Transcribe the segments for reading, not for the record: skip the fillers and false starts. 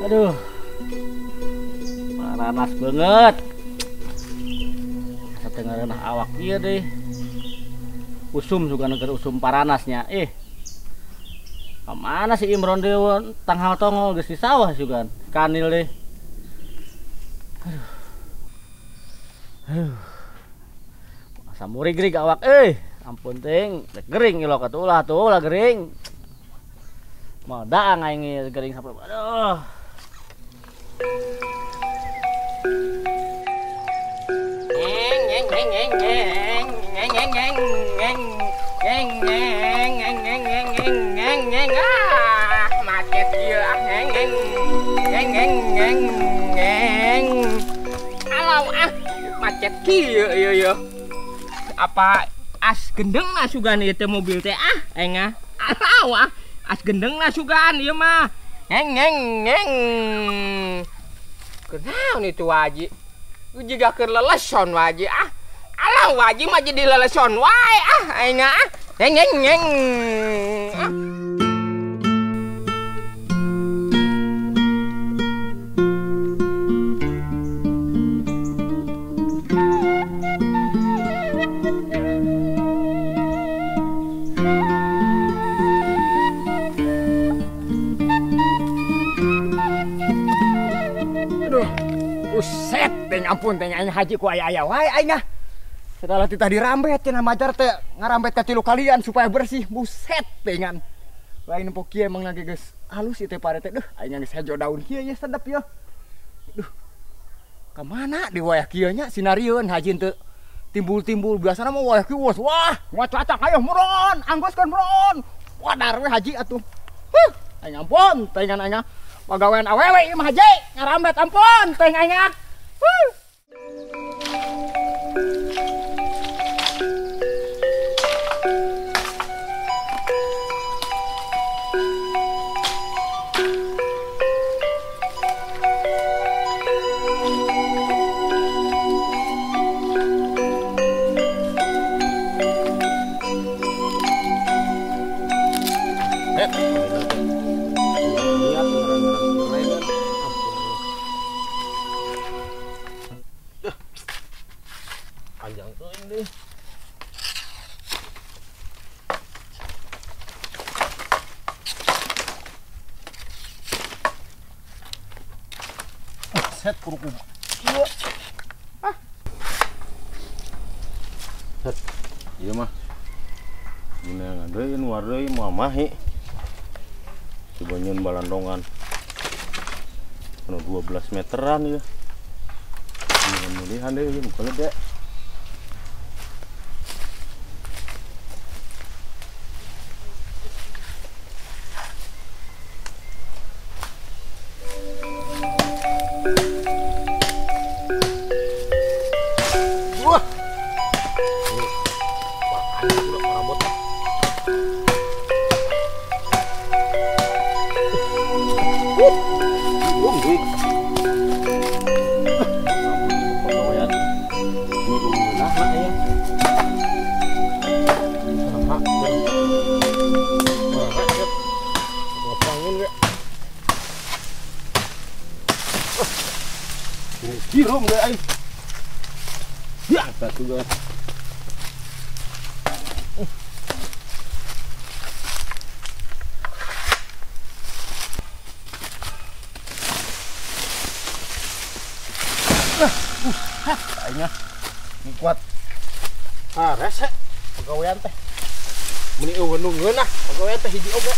Aduh, panas banget. Setengah awak dia deh. Usum juga negara usum paranasnya. Kemana si Imron dewa tanghal tongol geus di sawah juga kanil deh. Aduh. Samuri gering awak ampun ting, gering ilok atulah tuh lah gering. Mau daang aing gering sampai aduh. Macet ieu macet kieu ieu apa as gendeng na sugan ieu teh mobil teh aing alau as gendeng na sugan ieu mah kenaon itu waji juga keur leleson waji alau waji mah jadi leleson wae aing Buset, teh ampun teh aing haji ku aya-aya wae aing Setelah titah dirambet cenah majar teh ngarambet ka tilu kalian supaya bersih. Buset teh ngan. Lain po kieu emang lagi geus halus ieu teh pare teh. Aing geus hejo daun kieu ya sedep ya. Ka mana di wayah kieu nya sinarieun haji teu timbul-timbul biasana mah wayah kieu wah cacak ayo muron, anggoskeun muron. Wadar we haji atuh. Aing ampun teh ngan aing pagawean awewe ieu mah haji ngarambet ampun teh aing. Panjang tuh ini. Set kuruku. Set. Iya mah. Guna ngadeun warai moal mahi. Coba nyeun balandongan. Anu 12 meteran ya. Milihan deh ieu bukan deh. Girum ge aing. Ya, satu guys. Aingnya ini kuat. Rese pagawean teh. Meni eueuh nunggeun pagawean teh hiji oge.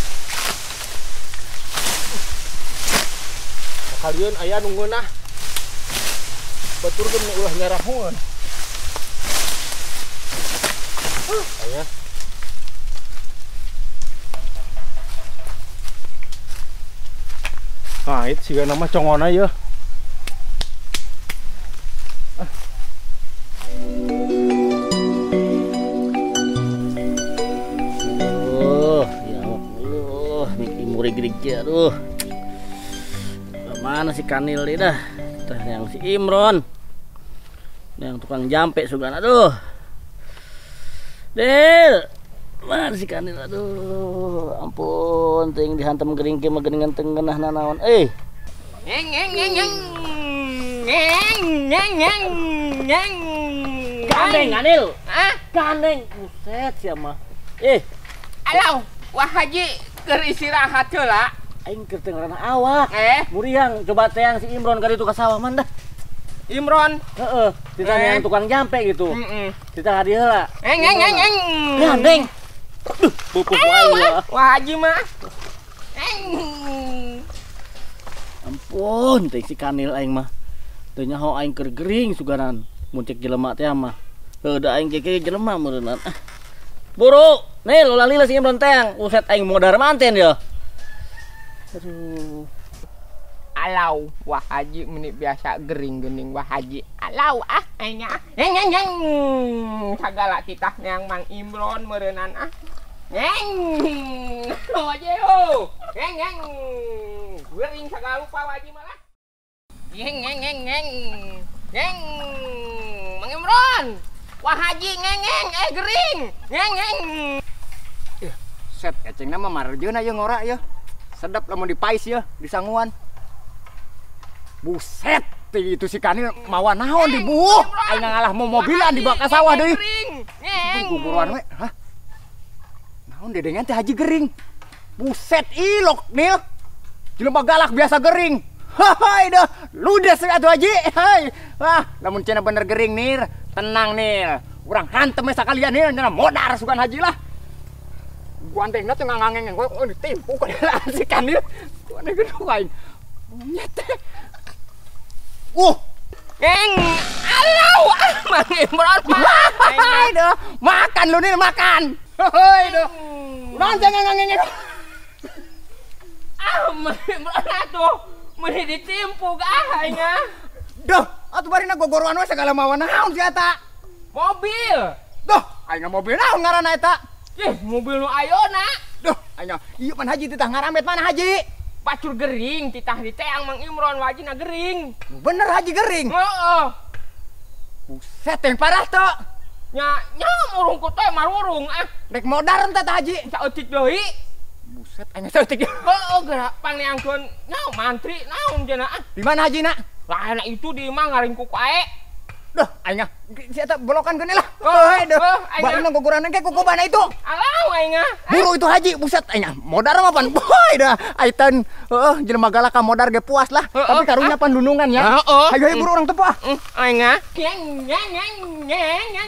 Sakalian aya nunggeun batur kan ulah nyarahun. Aya. Nah, itu siga nama congona ya. Miki murig-murig aduh. Mana si Kanil ini dah? Yang si Imron, yang tukang jampe sugan, aduh, Del, mana si Kanil, aduh, ampun, ting dihantam gering ke mageningan tengah nanaon, Ngeng ngeng ngeng ngeng. Ngeng ngeng ngeng ngeng. Gandeng Anil. Ah, Gandeng. Buset sia mah. alau, wah Haji keur istirahat heula. Aing keur teu ngaranna awak. Muriang coba teang si Imron ka ditu ka sawah man dah. Imron. Heeh, ditanya yang tukang jampe gitu. Kita hadiah heula. Ngeng ngeng ngeng ngeng. Gandeng. Duh, pupuk wae. Wah Haji mah. Ampun, teh si Kanil aing mah. Teu nyaho aing keur gering sugaran. Mun cek jelema teh mah. Heuda aing keke jelema meureunna. Buru, nih ulah lila si Imron teh. Uset aing modar manten ya. Aduh. Alau, wah Haji menit biasa gering gening wah Haji. Alau aingnya. Ngeng. Sagala titah yang Mang Imron meureunnan Ngeng. Wajeo. Ngeng. Gering sagala lupa Haji malah. Ngeng. Ngeng. Mang Imron. Wah Haji ngeng. Gering. Ngeng. Set ecengna mah marjeuna ye ngora ye. Sedap lamun dipais ya di sanguan. Buset, itu si Kanil mawa naon di buh. Aing ngalah mau mobilan di bawah sawah deui. Guguruan we. Hah? Naon dedengan teh Haji gering. Buset ilok Nil. Jelema galak biasa gering. Hai dah, ludes atuh Haji. Hai. Wah, lamun cenah bener gering Nil, tenang Nil. Urang hantem we sakalian Nil, cenah modar sugan Haji lah. Guandengna teh ngangangeng we ditimpu ka si Kanil. Guandeng gedung aing. Nyet. Ngeng. Alau Mang Imron. Hai dah, makan lu Nil, makan. Hai dah. Urang teh ngangangeng. Mang Imron atuh meuni ditimpu ka aingna. Duh, atuh barina gogoroan we segala mawa naon si eta? Mobil. Duh, aing mobil naon ngaranna eta? Mobil nu ayeuna. Duh, aing ieu pan Haji titah ngaramet mana Haji? Bacur gering titah di teang Mang Imron wajina gering. Bener Haji gering. Heeh. Buset yang parah toh. Nya murung ku teh marurung Rek modar teh Haji. Saeutik deui. Buset aing saeutik. Heeh geura pangneangkeun naon mantri naon cenah Di mana Haji nak? Lah enak itu di imah ngaringkuk wae. Duh, aing si eta bolokan geuning lah. Heuh, duh. Barina gogoroan ge kukubana itu. Alau aing Buru itu Haji, buset aing modar mah pan. Boy dah. Aitan jelema galak ka modar ge puas lah. Tapi karunya pan lundungan ya. Hayu buru urang tepo Aing ngeng.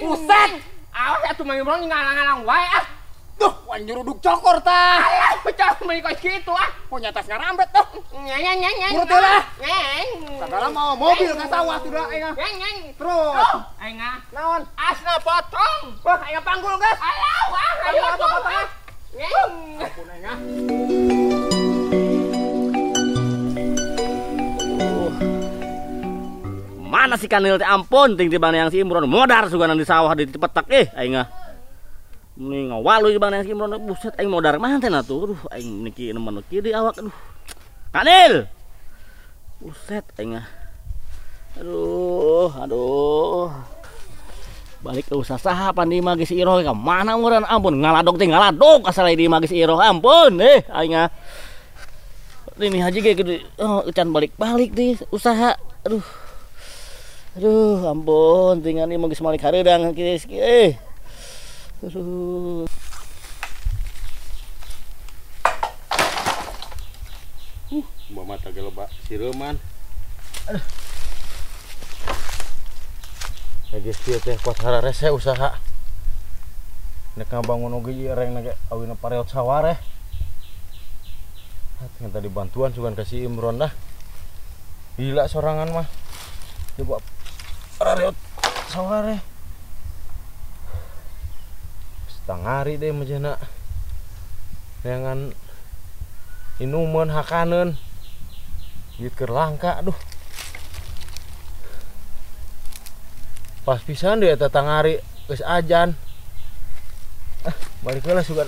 Buset. Awas atuh Mang Imron ngalang-ngalang wae Duh, wan nyuruduk cokor tah. Alah, pecah meuli kos kitu Kok nyatas ngarambet tuh. Ngeng. Buru teh lah. Ngeng. Sagala mau mobil ka sawah tuh dah aing. Ngeng. Terus. Aing naon? asna potong. Wah, aing panggul guys. Alau ayo potong. Ngeng. Ampun aing. Mana si Kanil teh ampun ting tibang yang si Imron modar suganan di sawah di petak aing Mending ngawalu bang yang si Imron buset aing modar manten atuh. Aduh aing niki nemen kieu di awak aduh. Kanil. Buset aing Aduh. Balik ke usaha saha pan di mah si Iroh ka mana urang ampun ngaladog teh ngaladog asal di mah si Iroh ampun aing ini Haji ge can balik-balik di usaha. Aduh ampun tinggal ini geus malik hareudang kieu Aduh. Mama teh loba sireuman. Geus kieu teh kuat hararese usaha. Nek ngabangun oge ieu reng nage awina pareot sawareh. Tinggal tadi bantuan sugan kasih Imron dah. Gila sorangan mah. Coba pareot sawareh. Setangari deh majana. Dengan inuman hakaneun. Ieu keur langka aduh. Pas pisan deh eta tangari geus ajan. Balik heula sugan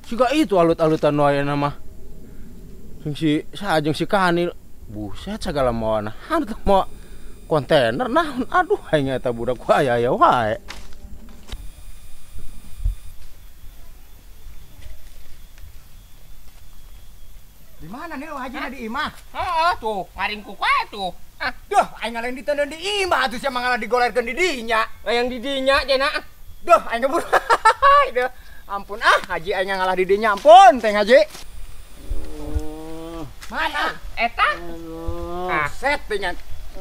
Juga itu alut-alutan wae nama. Si sajeng si Kanil. Buset segala mawana. Hantu mau kontainer naon aduh aing eta budak wae aya wae. Di mana nih Haji di imah? Tuh, ngaring ku kae tuh. Duh, aing ngalain ditendang di imah atuh sia mangala digolerkeun di dinya. Yang di dinya cenah. Duh, aing keburu. Duh, ampun Haji aing ngalah di dinya ampun, Teh Haji. Mana? Eta? Set teh nya.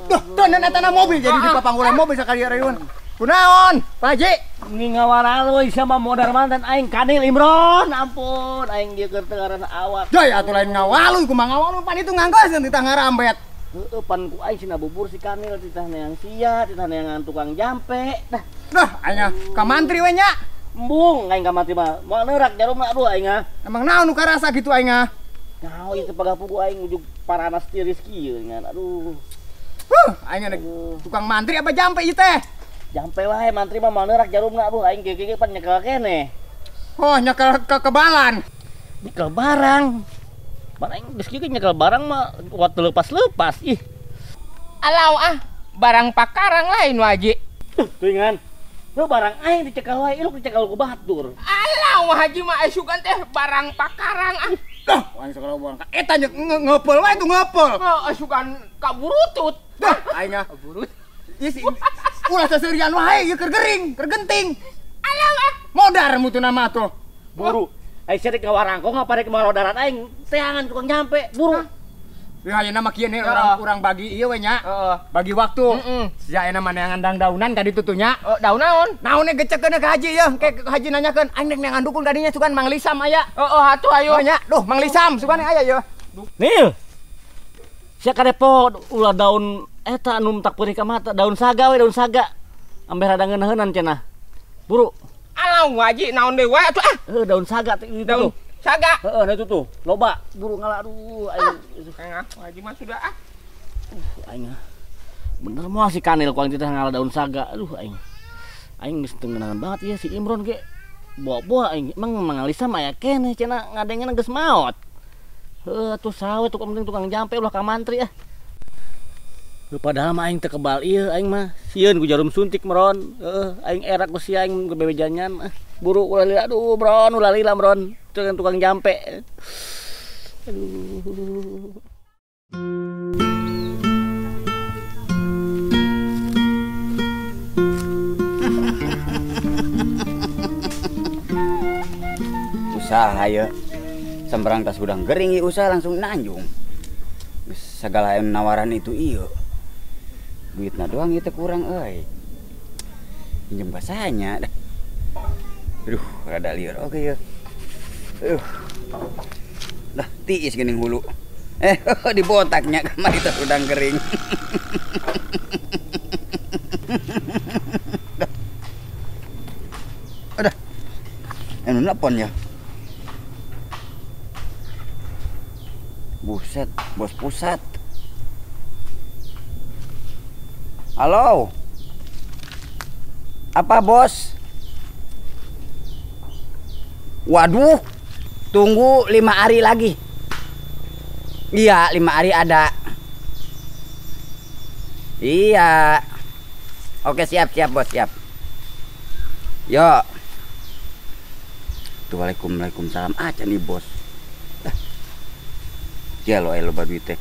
Duh, tenan eta mobil jadi di papanggulan mobil sakali rayuan. Kunaon, Pak Haji? Ini ngawaran euy sama modar mantan aing Kanil Imron. Ampun, aing ge keur teu awak. Joy atuh lain ngawaluy kumaha ngawaluy pan itu nganggeuskeun titah ngarambet. Heeh, pan ku aing cenah bubur si Kanil titah neang sia, titah neangan tukang jampe. Dah, aing ka mantri we nya. Embung aing ka mati mah. Moal neurak jarumna aduh aing Emang naon nu karasa gitu aing Nah, ieu teh pagapugu aing ujug paranas tiris kieu ngan. Aduh. Aing tukang mantri apa jampe ieu teh? Jampe wae mantri mah moal neurak jarumna aduh aing ge pan nyekel keneh. Oh, nyekel kekebalan. Nyekel barang. Pan aing geus kieu nyekel barang mah waktu lepas-lepas ih. Alau barang pakarang lain Haji. Teuingan. Lu barang aing dicekel wae, lu dicekel ku batur. Alau Haji mah asukan teh barang pakarang Dah, aing sakala buang. Eta ngeupel wae tuh ngeupel. Asukan kaburutut. Dah, aing Burut. Isi ulah saseurian wae ieu keur gering, keur genting. Alau Modar mutu nama tuh. Buru. Aing sia kawarangkong ngaparek marodaran aing teangan tukang nyampe, buru. Ya ayeuna mah kieu nih urang bagi ieu we nya. Bagi waktu. Sia ayeuna mah neangan dangdaunan ka ditu nya. Daun naon? Naonnya gecekeun ka Haji ya, ke Haji nanyakeun, aing rek neangan dukun kadinya sugan Mang Lisam aya. Atuh ayo nya. Duh, Mang Lisam sugan aya ya. Nil. Sia karepo ulah daun eta anu tak perih ka mata, daun saga we daun saga. Ambe rada ngeunaheunnan cenah. Buru. Alau Haji naon deui wae atuh Daun saga teh itu. daun saga. Heeh, nah itu tuh. Loba, buru ngalah aduh aing. Haji mah sudah Aing. Bener moal si Kanil ku aing teh ngalah daun saga. Aduh aing. Aing geus teu ngeunangan banget ya si Imron ge. Boa-boa aing emang mangalisa mah aya keneh cenah ngadengeun geus maot. Heuh atuh sawe tukang penting tukang jampe ulah ka mantri padahal mah aing teu kebal ieu aing mah sieun ku jarum suntik meron. Aing erak ku si aing bebejangan. Buru ulah lila aduh Bron, ulah lila Bron. Tukang jampe. Aduh. Usaha ya sembarang tas udang gering usaha langsung nanjung segala yang nawaran itu iyo duitnya doang itu kurang pinjem bahasanya dah. Aduh rada liar oke ya dah tiis gening hulu di botaknya kamar itu udang kering udah nelpon ya. Buset, bos pusat. Halo. Apa bos? Waduh, tunggu 5 hari lagi. Iya, 5 hari ada. Iya. Oke, siap bos, siap. Yo. Waalaikumsalam aja nih bos. Ya lo ayo loba duit teh.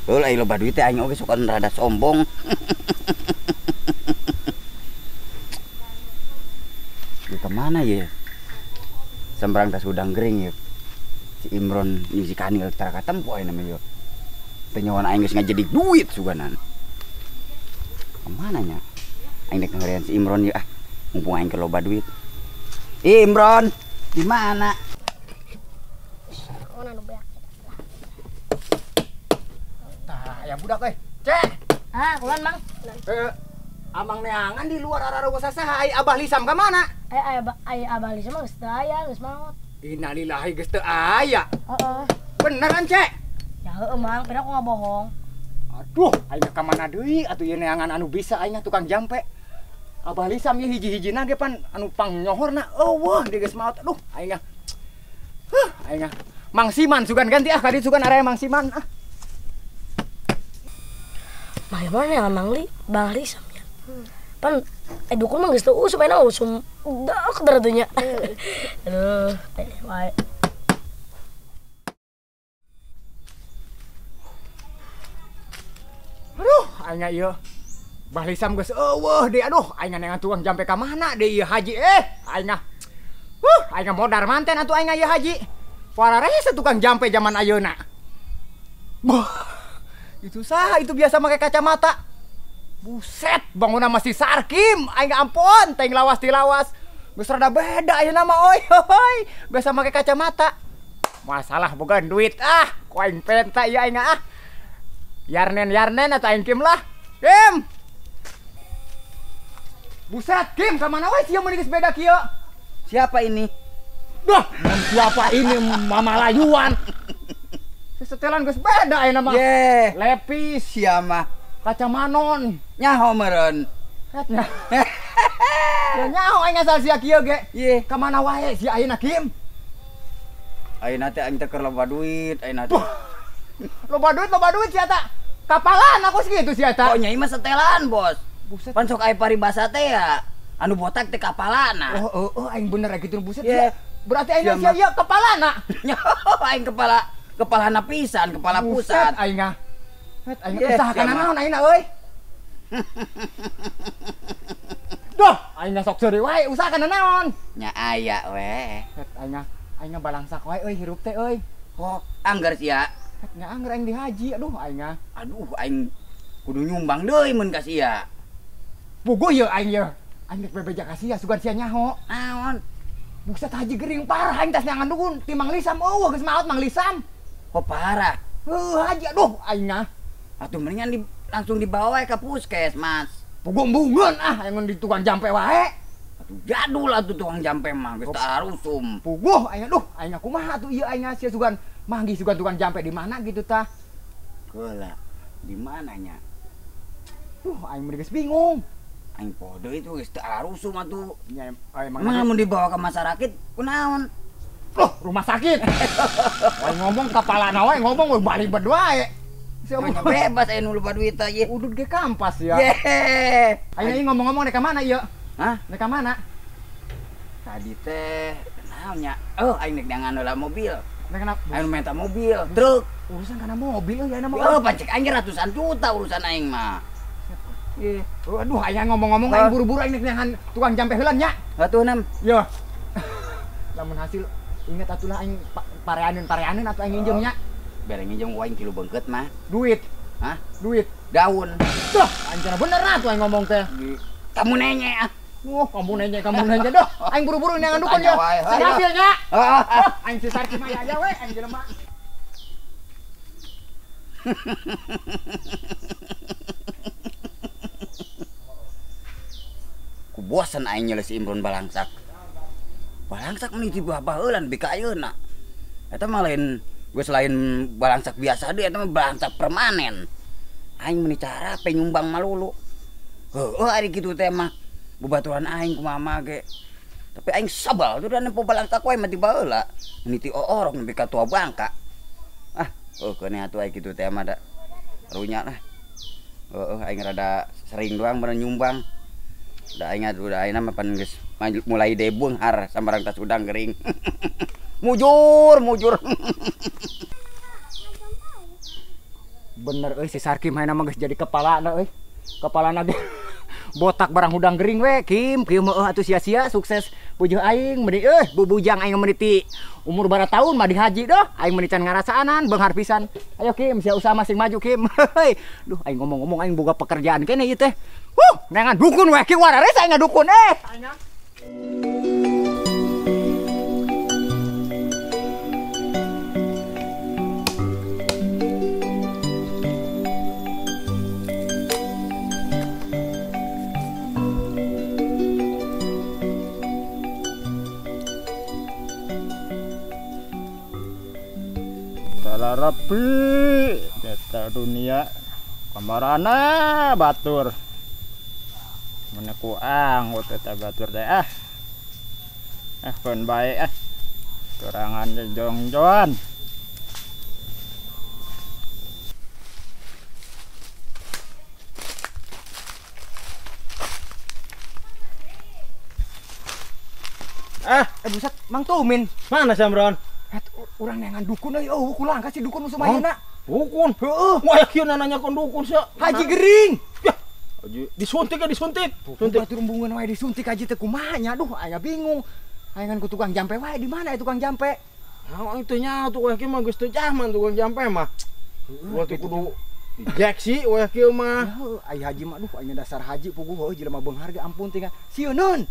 Lo ayo loba duit teh aing oge sok rada sombong. Di kemana ya? Sembarang tas udang gering ya. Si Imron jeung si Kanil tara katempo aya namanya yo. Teh nyawana aing geus ngajedik duit suganan. Kemana nya? Aing dek ngeureun si Imron ya mumpung aing ke loba duit. Imron, di mana? Ya budak Cek. Kulan Mang. Amang neangan di luar arah saha ai Abah Lisam ka mana? Abah Lisam geus teu aya, geus maot. Innalillahi geus teu aya. Heeh. Beneran Cek? Ya heueuh Mang, pina aku ngabohong. Aduh, aing ka mana deui atuh ieu neangan anu bisa aing tukang jampe. Abah Lisam ieu hiji-hijina ge pan anu pangnyohorna eueuh dia geus maot. Aduh, aing aing Mang Siman sugan ganti kadi sugan area Mang Siman Mana yang Bang Lisam ya. Pan dukun mah geus teu usum ena usum dak daratunya. Aduh, wae. aing ieu. Balisam geus eueuh deui aduh aing nengan tukang jampe ka mana deui ieu haji aing aing modar manten atuh aing ieu haji. Pararese tukang jampe zaman ayeuna. Wah, itu sah itu biasa pakai kacamata. Buset, bangunan masih sarkim, aing ampun, teng lawas di lawas. Geus rada beda ayeuna mah oi. Biasa pakai kacamata. Masalah boga duit ku aing penta ieu aing Yarnen atuh aing Kim lah. Kim. Buset, Kim, ka mana we sia mun geus beda kieu? Siapa ini? Dah, siapa ini Mama Layuan? Setelan geus beda ayeuna mah. Ye, Lepis, sia mah kaca manon. nyaho meureun. Ya nyaho aing asal sia kieu ge. Ye, Ka mana wae sia ayeuna Kim? ayeuna teh aing teh keur loba duit, ayeuna teh. Loba duit sia ta. Kapalan aku segitu sia ta. Oh, nyai mah setelan, Bos. Buset. Pan sok aya paribasa teh ya. Anu botak teh kapalana. Oh, aing bener gitu buset. Ye. Berarti aing Sia sia kepalana. Nyaho aing kepalana pisan, kepala pusat. Aing aing Ye, usahakeun sia mah. naon aing euy. Duh, aing sok seuri wae usahakeun naon. Nya aya we. Aing balangsak wae euy hirup teh euy. Oh, anggar sia. Nya anggar aing di haji aduh aing. Aduh, aing kudu nyumbang deui mun ka sia. Puguh ye aing ye. Aing rek bebeja ka sia sugan sia nyaho. Naon? Buset haji gering parah aing tas nyangan dukun ti Mang Lisam eueuh geus maot Mang Lisam. Oh, parah. Haji aduh aing Atuh mendingan langsung dibawa wae ka puskesmas. puguh embungeun aing di tukang jampe wae. Atuh jadul atuh tukang jampe mah geus teu arusum. Puguh aing aduh aing kumaha atuh ieu aing sia sugan manggih sugan tukang jampe di mana gitu tah. Geula di mananya? Aing geus bingung. Aing podo itu geus teu arusum atuh. Nya aing Mah mun dibawa ke masyarakat kunaon? loh rumah sakit. Aing ngomong kapalana wae ngomong we balik wae. Nya bebas aya nu lupa duit teh ye. Udud ge kampas ya. Ye. Aing ngomong-ngomong nek ka mana ieu? Hah? Nek ka mana? Tadi teh naon nya? Oh, aing nek dangan heula mobil. Nek kana Aing minta mobil, truk. urusan kana mobil euy ayeuna mah. Oh, pacek aing ratusan juta urusan aing mah. Ye. Aduh aing ngomong-ngomong aing buru-buru aing nek nyangan tukang jampe heula nya. Atuh nam. Yo. Lamun hasil inget atulah aing pareaneun atuh aing nginjem nya. Bere nginjem aing kilu beungkeut mah. Duit. Hah? Duit. Daun. Tuh, anjana bener atuh aing ngomong teh. Kamu nenye ah. Wah, kamu nanya dah. Aing buru-buru nyangan dukun ya. Saya hasilnya. Aing si sarki mah aja we, aing jelema. Ku bosan aing nyele si Imron balangsak. Balangsak meniti buah baheulan bika ayeuna. Eta mah lain geus lain balangsak biasa deui eta mah balangsak permanen. Aing meuni cara penyumbang malulu. Heueuh ari kitu teh mah. Bebaturan aing ku mama ge. Tapi aing sabal tuh dan nempo balangsak wae mati baheula. Meniti orok nepi ka tua bangka. Keuneh atuh aya kitu teh mah da. Runya lah. Aing rada sering doang bener nyumbang. Da aing udah ayeuna mah pan geus mulai debung har sambarang tas udang gering. Mujur. Bener euy si Sarkim hayna mah geus jadi kepalana euy. Kepalana ge botak barang udang gering we Kim meueuh atuh sia-sia sukses pujuh aing meuni bubujang aing meuni ti umur bara tahun mah di haji doh aing meuni can ngarasaanan beunghar pisan. Ayo Kim sia usaha masing maju Kim. Duh aing ngomong-ngomong aing boga pekerjaan keneh ieu teh. Nengan dukun we Ki warare saya ngadukun Rapi data dunia kamarana batur meneku anggut eta batur teh pun bae kurangan jongjoan buset Mang Tumin Mana Samron? urang nengan dukun euy kulang kasih dukun musuh ayeuna. Dukun. Heeh. Wah yakin nanya kon dukun sia. Haji gering. Ya. Haji disuntik ya disuntik. Suntik rumbungan wae disuntik haji teh kumaha nya? Aduh, aya bingung. Ayangan ku tukang jampe wae di mana ya tukang jampe? Nah, itu nya tuh yakin mah geus teu zaman tukang jampe mah. Waktu kudu injeksi wah kieu mah. Aya haji mah aduh aya dasar haji puguh heuh jelema beung harga ampun tinggal. Sieun.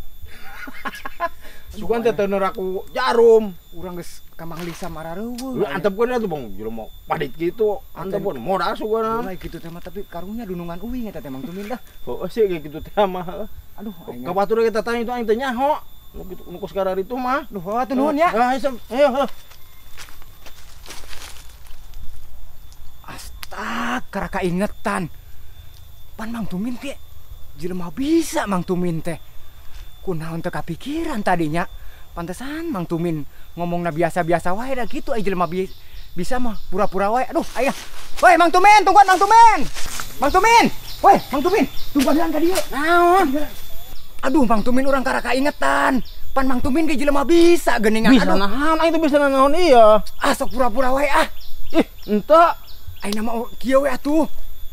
Sugan teh teu aku jarum. Urang geus ka Mang Lisa marareueuh. Lu antepkeun atuh Bang jelema padit kitu. Antepkeun modal sugan. Mulai kitu teh mah tapi karunya dunungan uing eta teh Mang Tumin dah. Heueuh sih kayak kitu teh mah. Aduh, kabatur kita tanya itu aing teh nyaho. Nu kitu nu sekarang itu mah. Duh, atuh nuhun ya. Ayo. Astag, karaka ingetan. Pan Mang Tumin teh jelema bisa Mang Tumin teh. Kunaon teu kapikiran tadinya. Pantesan Mang Tumin ngomongna biasa-biasa wae da kitu aya jelema bisa mah pura-pura wae. Aduh, aya. Woi Mang Tumin, tungguan Mang Tumin. Mang Tumin. Woi, Mang Tumin, tungguan ka dieu. Naon? Aduh, Mang Tumin urang karaka ingetan. Pan Mang Tumin ge jelema bisa geuningan. Bisa naon, aing teh bisa naon iya. Ah, sok pura-pura wae ah. Ih, henteu. Aing mah kieu we atuh.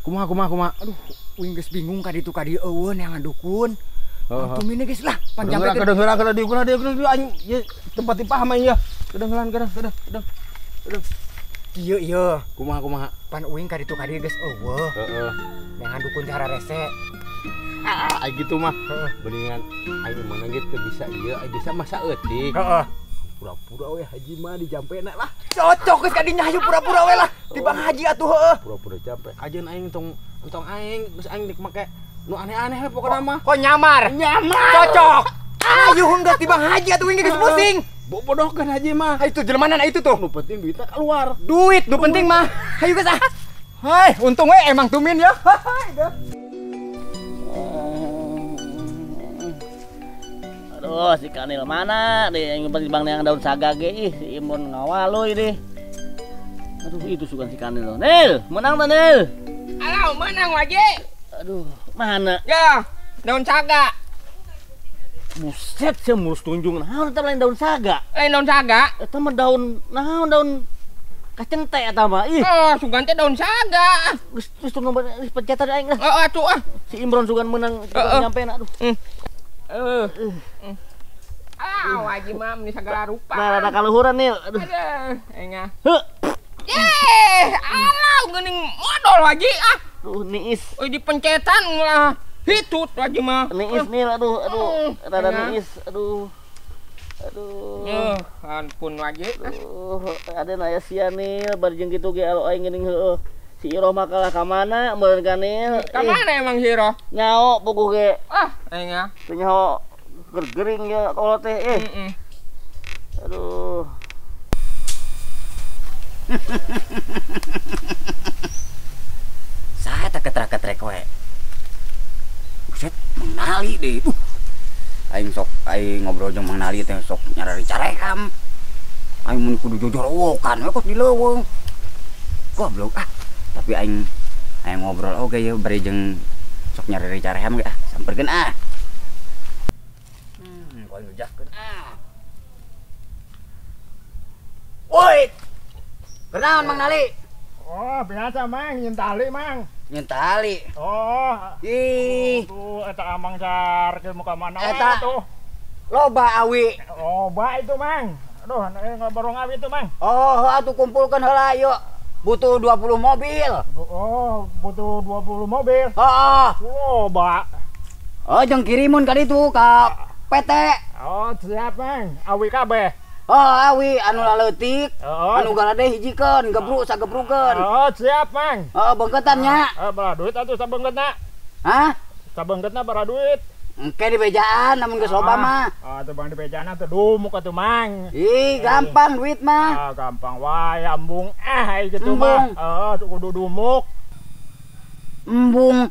Kumaha. Aduh, uing geus bingung ka ditu ka dieu eueun yang ngandukun. Mang Tumin geus lah, panjang teh. Kedengeran kada diukuna dia aing tempat dipaham aing ya. Kedengeran. Kieu ieu. Kumaha. Pan uing ka ditu ka dieu geus eueuh. Heeh. Yang ngandukun cara rese. Ai gitu mah. Beningan aing mana gitu bisa ieu, aing bisa masa eutik. Heeh. Pura-pura we haji mah di jampena lah. Cocok geus kadinya hayu pura-pura we lah. Tibang haji atuh heueuh. Pura-pura jampe. Ajeun aing tong aing geus aing dik make nu aneh-aneh we pokona mah. Kok nyamar? Cocok. Ayo geus tibang haji atuh uing geus pusing. Bodohkeun haji mah. Itu jelemanan itu tuh. Nu penting duitna keluar. Duit nu penting mah. Hayu geus ah. Hai, untung we emang Tumin ya. Aduh, si Kanil mana deh yang bang yang daun saga ge ih si Imron ngawaloy deh. Aduh, itu suka si Kanil loh. Nil, menang tuh Nil. Alau, menang waje. Aduh, mana? Ya, daun saga. Buset, saya murus tunjung. Nah, kita lain daun saga. Lain daun saga. Eta mah daun, nah daun kacang teh eta mah. Ih. Oh, sugan teh daun saga. Geus tuh nomor pencetan aing lah. Atuh ah. Si Imron sugan menang nyampe aduh. Wajib mah meni sagala rupa. Nah, ada kaluhuran Nil. Aduh. Enggak. Alau geuning modal waji ah. Duh, niis. Euy dipencetan lah. Hitut waji mah. Niis Nil, aduh. Rada niis, aduh. Ampun waji. Ada aya sia Nil, bari jeung kitu ge alo aing geuning heueuh. Si Iro mah kalah ka mana meureun ka Nil? Ka mana emang si Iro? Nyao puguh ge. Enggak. Teu nyao gergering ya kalau teh Aduh. Saya tak ketrek-ketrek we. Buset, menali deh. Aing ngobrol jeung Mang Nali teh sok nyarari carekam. Aing mun kudu jojorowokan we kos di leuweung. Goblok ah. Tapi aing ngobrol oge ya bari jeung sok nyarari carekam ge ah. Samperkeun ah. Koe ngejahkeun ah. Woi. Kenaon Mang Nali? Oh, biasa Mang, nyentali Mang. Nyentali. Oh. Ih. Tuh, eta amang car ke muka mana Eta tuh. Loba awi. Oh, itu Mang. Aduh, ngabarong awi itu Mang. Oh, atuh kumpulkan heula yuk. Butuh 20 mobil. Oh, butuh 20 mobil. Heeh. Loba. Oh, jeung kirimun ka ditu ka PT. Oh, siap Mang. Awi kabeh. Oh, awi anu laleutik. Oh. Anu galade hijikeun, gebruk sagebrukeun. Oh, siap Mang. Heeh, beungketan nya. Bara duit atuh sabeungkeutna. Hah? Sabeungkeutna bara duit. Engke di bejaan namun geus loba mah. Oh, teu bang di bejana teu dumuk atuh Mang. Ih, gampang duit mah. Gampang wae embung gitu mah. Heeh, kudu dumuk. Embung.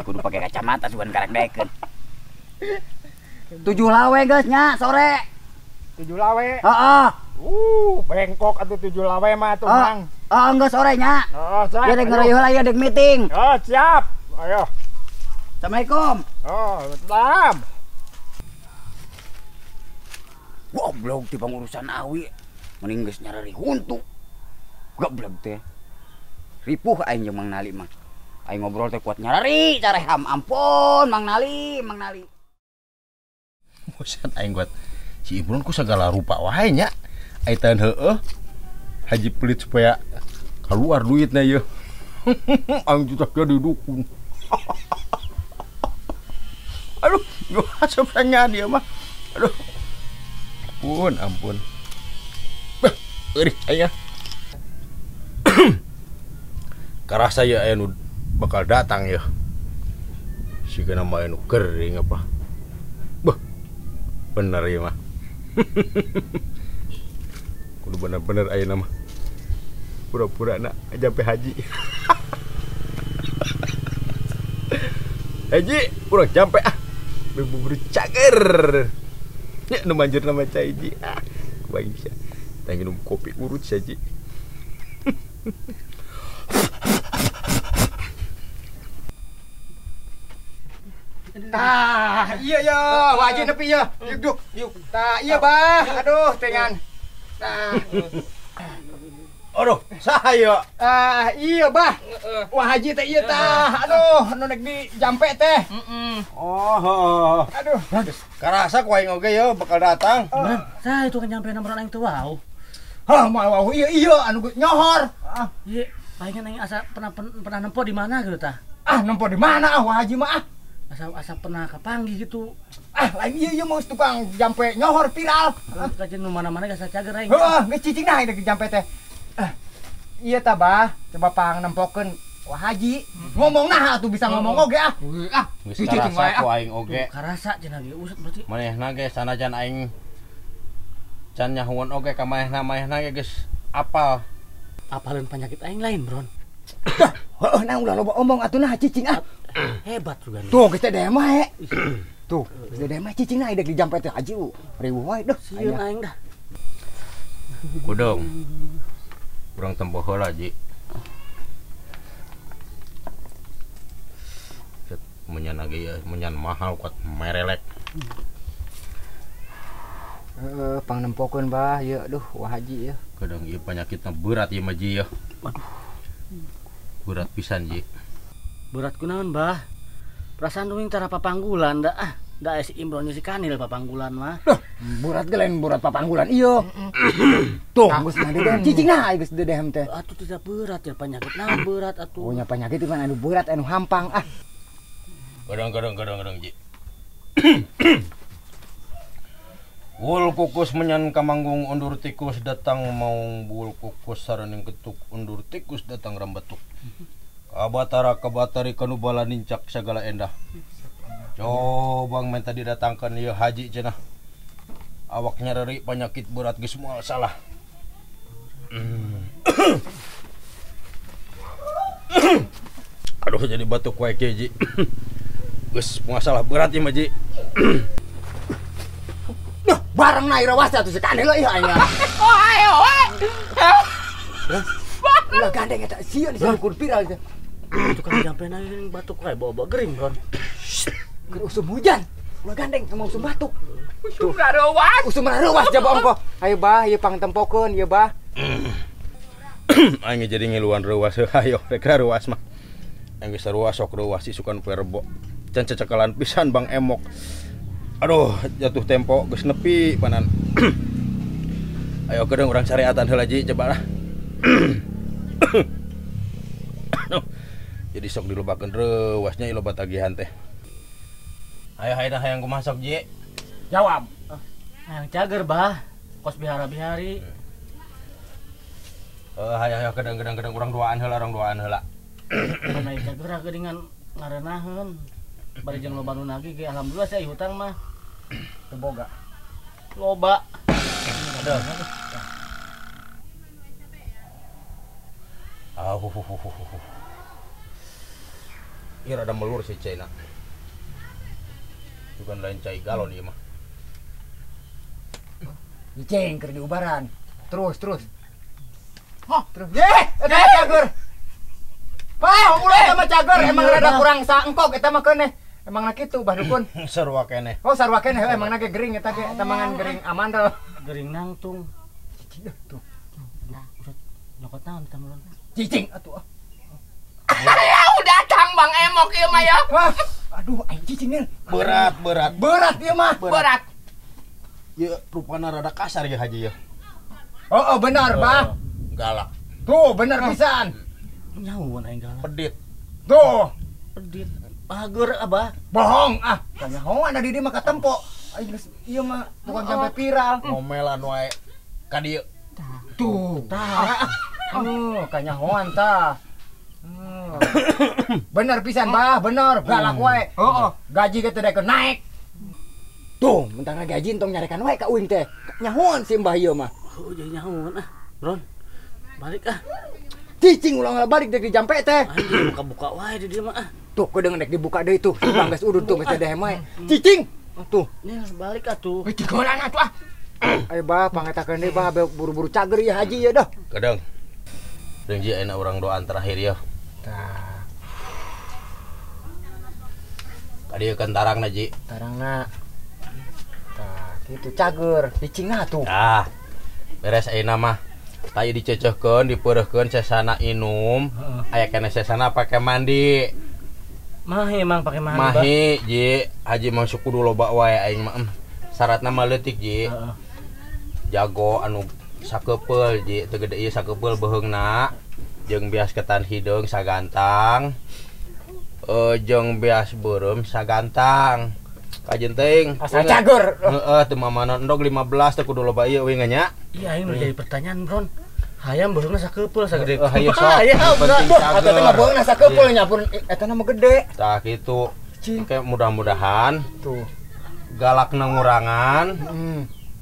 Kudu pakai kacamata sugan karek dekeun. 7 lawe geus nya sore. 7 lawe. Heeh. Bengkok atuh 7 lawe mah tuh Mang. Geus sore nya. Oh, siap. Ya dek ngerayu heula ya dek meeting. Oh, siap. Ayo. Assalamualaikum. Oh, salam. Goblok. goblok ti pangurusan awi. Mending geus nyarari huntu. Goblok teh. Ripuh aing jeung Mang Nali mah. Aing ngobrol teh kuat nyarari careham. Ampun Mang Nali. Buset aing kuat. Si Imron ku segala rupa wae nya. Ai tahan heueuh. Haji pelit supaya keluar duitna ieu. Aing jutak jadi dukun. Aduh, yo asapnya dia mah. Aduh. Ampun. Eueuh aya. Karasa ya anu bakal datang ya. Sikeuna mah anu kering apa. Beuh. Bener ya mah. Kudu bener-bener aya nama. Pura-pura nak jampe haji. Haji, urang jampe ah. Bubur cager. Ya nu manjur nama cai ji. Ah, kebayang bisa. Tang minum kopi urut saja. Tah, iya ya, wajib nepi ya. Yuk. Tah, iya bah. Aduh, tengan. Tah. Aduh, saya. Iya bah. Wah haji teh iya tah. Aduh, nu nek di jampe teh. Oh. Aduh. Karasa ku aing oge ya bakal datang. Saya itu kan nyampe nomor aing teu wau. Hah, mau iya anu nyohor. Iya, palingan aing asa pernah nempo di mana gitu tah. Nempo di mana wah haji mah Asa pernah kapanggih gitu. Lain iya mau tukang jampe nyohor viral. Kajen nu mana-mana geus cager aing. Heeh, geus cicing nah di jampe teh. Iya tah bah, coba pang nempokeun wah haji. Ngomong nah atuh bisa ngomong oge ah. Geus karasa ku aing oge. Karasa cenah ge usut berarti. Manehna ge sanajan aing can nyahuan oge ka manehna ge geus apal. Apaleun penyakit aing lain, Bron. Heeh, nah ulah loba omong atuh nah cicing ah. Hebat juga. Tuh kita deh mah. Tuh, kita deh mah cicing nah dek di jampe teh haji riweuh wae dah. Sieun aing dah. Kudung. Urang tempoh heula ji. Menyan age ya, menyan mahal kuat merelek. Pang nempokeun bah, ya aduh wah haji ya. Kadang ieu penyakitna berat ieu mah ji ya. Waduh. Berat pisan ji. Berat kunaon, Bah? Perasaan tuing cara papanggulan da da si Imron si Kanil papanggulan mah. Berat ge lain berat papanggulan ieu. Tuh, geus ngadeudeum cicing nah geus dedem teh. Atuh tidak berat ya penyakit nah berat atuh. Oh nya penyakit itu kan anu berat anu hampang ah. Kadang ji. Wul kukus menyan kamanggung undur tikus datang mau bul kukus saraning ketuk undur tikus datang rambatuk. Kabatari kanubala nincak segala endah. Cobang minta didatangkan ieu haji cenah. Awak nyarari penyakit berat geus moal salah. Aduh jadi batuk wae kieu ji. Geus masalah berat ieu mah ji. Duh, bareng naik rawas atuh sekali lah ieu aing. Oh ayo. Ulah gandeng eta sieun di kur viral teh. Itu kan jampe na batuk wae bawa gering kan. Keur usum hujan. Ulah gandeng sama usum batuk. Usum rarewas. Usum rarewas jaba ongko. Ayo bah, ieu pang tempokeun ieu bah. Aing jadi ngiluan reuas ayo rek reuas mah. Aing geus reuas sok reuas isukan poe Rebo. Can cecekelan pisan Bang Emok. Aduh, jatuh tempo geus nepi panan. Ayo kedeung urang syariatan heula ji coba lah. Jadi sok dilobakeun reuasnya loba tagihan teh. Ayo hayang kumaha sok ji. Jawab. Hayang cager, Bah. Kos bihara-bihari. Hayang kedeung urang duaan heula. Kana cager geuningan ngarenaheun. Bari jeung loba nu nagih ge alhamdulillah saya hutang mah Teu boga. loba. Aduh. Iya rada melur si Cina. Bukan lain cai galon ieu mah. Diceng keur diubaran. Terus. Hah, terus. Eta cager. Pah, mulai sama cager emang rada kurang saengkok eta mah keneh. Emang nak kitu bah dukun. Sarua keneh. Oh sarua keneh emang nak gering eta ge tamangan gering amandel. Gering nangtung. Tuh. Nyokot naon kita mulon. Cicing atuh. Ya udah datang Bang Emok ieu mah ya. Wah, aduh aing cicing Nil. Berat. Berat ieu mah. Berat. Ya rupana rada kasar ya Haji ya. Oh benar, Bah. Galak, Tuh, benar pisan. Nyawan aing galak. pedit. Tuh, Pedit. Pager abah. bohong ah. Tanya hoan ada di dia mah katempo. Aing geus ieu mah bukan sampai viral. Ngomelan wae ka dieu. Tuh, tah. Kanyahoan tah. Bener pisan, Bah, bener. Galak wae. Heeh. Gaji ge teh naik. Tuh, mentang gaji entong nyarekan wae ka uing teh. Nyahoan si Mbah ieu mah. Oh, jadi nyawan Ron. Balik Cicing ulang balik dek di jampe teh. Anjing buka-buka wae di dieu mah Tuh, kedeung dek dibuka deui tuh. Bang geus udud tuh geus teh wae. Cicing. Tuh. Nih balik atuh. Cigolan atuh ah. Ayo Bah, pangetakeun deui Bah, buru-buru cager ya haji ya dah. Kadang jeung ji enak urang doaan terakhir ya. Tah, Ka dieu kentarangna ji. tarangna. Tah, kitu cager, cicingna tuh. Nah, beres ayeuna mah. Tadi dicecehkeun, dipeureuhkeun sesana inum, aya keneh sesana pake mandi. Mahi emang pakai mandi. Mahi ji, haji mah kudu loba wae aing mah. Syaratna mah leutik ji. Heeh. Jago anu sakepeul ji, teu gede ieu sakepeul beheungna. Jeung bias ketan hideung sagantang. Jeung bias beureum sagantang. Kajen teuing. Asal cager. Heeh, teu mamana endog 15 teu kudu loba ieu we nya. Iya, ini jadi pertanyaan, Bron. Hayam bosna sakepeul sagede. Hayu sok. Hayam, Penting Atuh teh mah cager. beunna sakepeul nya pun eta mah gede. Tah kitu. Oke, mudah-mudahan Tuh. galakna ngurangan,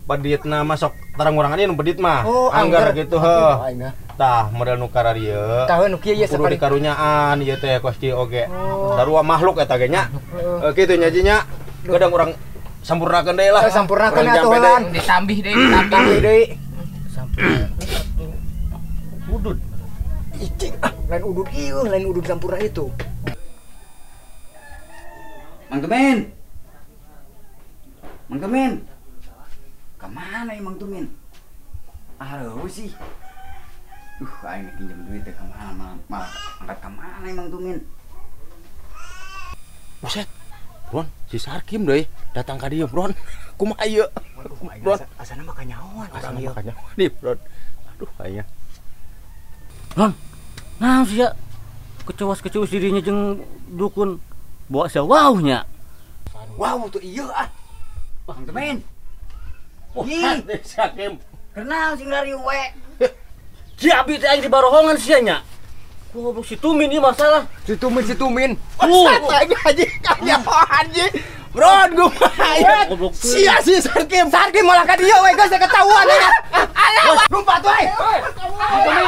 peditna mah sok tarang ngurangan ieu nu pedit mah. Oh, Anggar gitu heuh. Aing mah. Tah, model nu kararieu. Tahu nu kieu Kudu sakali. dikarunyaan ieu teh kosti oge. Sarua makhluk eta ge nya. Kitu nya jinya. Kadang urang sampurnakeun deui lah. Sampurnakeun Urang atuh jampe heula. Ditambih deui, Tambah deui. Sampai udud. Cicing, lain udud ieu, lain udud sampurna itu. Mang Tumin. Mang Tumin. Kemana ya Mang Tumin? Halo sih. Aing pinjam duit teh kemana malah angkat kemana ya Mang Tumin? Buset. Bron, si Sarkim deui datang ka dieu, Bron. Kumaha ieu? Bron, Asana mah kanyahoan urang ieu. makanya. Nih, Bron. Aduh, aya. Ron. Naon sih ya? Kecewas-kecewas dirinya jeung dukun. Bawa sawauhnya. Wow, tuh ieu ah. Mang Tumin. Ih, Sarkim. Kenal sing lari we? Si abi teh aing di barohongan sia nya. Goblok si Tumin ieu masalah. Situmin. Aing haji kaya haji. Bron, gua Goblok teuing. Sia si Sarkim malah ka dieu we geus ketahuan ya. Alah, lumpat we.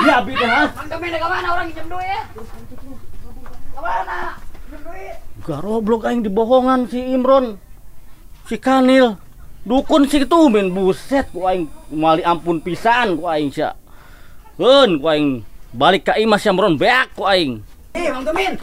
Si abi teh ha. Mang Tumin ke mana orang pinjam duit? Kemana? Pinjam duit. Garoblok aing dibohongan si Imron. Si Kanil. Dukun si Tumin buset ku aing mali ampun pisan ku aing sia. Heun ku aing balik ka Imas Imron beak ku aing. Mang Tumin.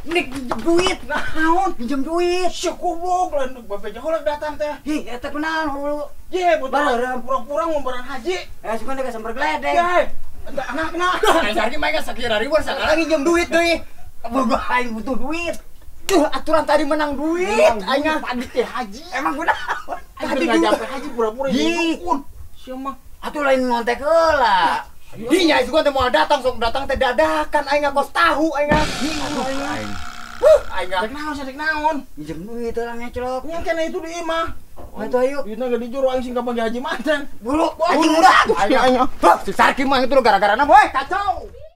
Nik pinjam duit. Naon pinjam duit? si goblok lain babe jauh datang teh. Hi, eta kunaon hulu? Ye, betul. Barang. Pura-pura ngombaran haji. Sugan teh sambar gledek. Ye. Anak-anak. Sarkim mah geus sakira ribuan sekarang nginjem duit deui. Boga aing butuh duit. Duh, aturan tadi menang duit. Aing Padi teh haji. Emang kunaon? Tadi enggak nyampe haji pura-pura Hi. jadi dukun. Sia mah. Atuh lain ngontek heula. Dinya sugan teh moal datang sok datang teh dadakan aing ngakos tahu aing. Aing Aing Rek naon, rek naon. pinjam duit orang ngeclok. Nya kena itu di imah. Atuh ayo. Duitna gak dijuru aing sing kapagi haji manten. Bulu, anjing udah. Si Sarkim mah itu lo gara-gara boy kacau.